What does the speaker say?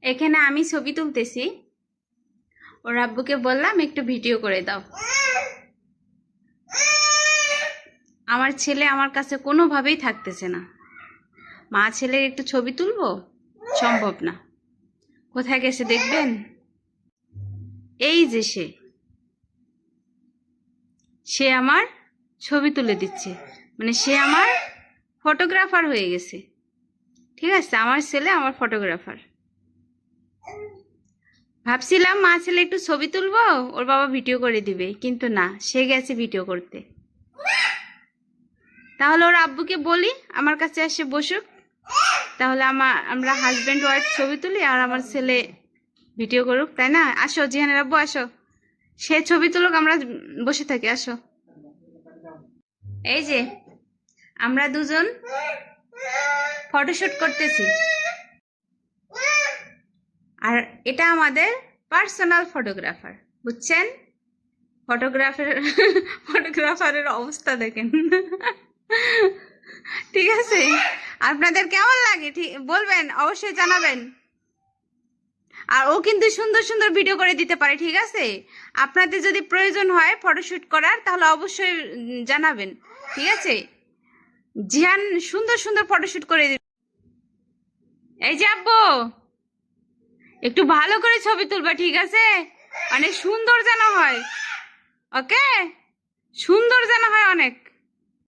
এখানে আমি ছবি তুলতেছি, ওর আব্বুকে বললাম একটু ভিডিও করে দাও। আমার ছেলে আমার কাছে কোনোভাবেই থাকতেছে না। মা ছেলের একটু ছবি তুলবো, সম্ভব না। কোথায় গেছে দেখবেন? এই যে সে আমার ছবি তুলে দিচ্ছে, মানে সে আমার ফটোগ্রাফার হয়ে গেছে। ঠিক আছে, আমার ছেলে আমার ফটোগ্রাফার। ভাবছিলাম মা ছেলে একটু ছবি তুলবো, ওর বাবা ভিডিও করে দিবে, কিন্তু না, সে গেছে ভিডিও করতে। তাহলে ওর আব্বুকে বলি আমার কাছে এসে বসুক, তাহলে আমরা হাজব্যান্ড ওয়াইফ ছবি তুলি আর আমার ছেলে ভিডিও করুক, তাই না? আসো জিহানের আব্বু, আসো, সে ছবি তুলুক, আমরা বসে থাকি, আসো। এই যে আমরা দুজন ফটোশুট করতেছি, আর এটা আমাদের পার্সোনাল ফটোগ্রাফার, বুঝছেন? ফটোগ্রাফারের অবস্থা দেখেন। ঠিক আছে, আপনাদের কেমন লাগে ঠিক বলবেন, অবশ্যই জানাবেন। আর ও কিন্তু সুন্দর সুন্দর ভিডিও করে দিতে পারে, ঠিক আছে? আপনাদের যদি প্রয়োজন হয় ফটোশুট করার, তাহলে অবশ্যই জানাবেন, ঠিক আছে? জিহান সুন্দর সুন্দর ফটোশুট করে দিবে। এই যে আব্বু, একটু ভালো করে ছবি তুলবা, ঠিক আছে? মানে সুন্দর যেন হয়, ওকে? সুন্দর যেন হয় অনেক।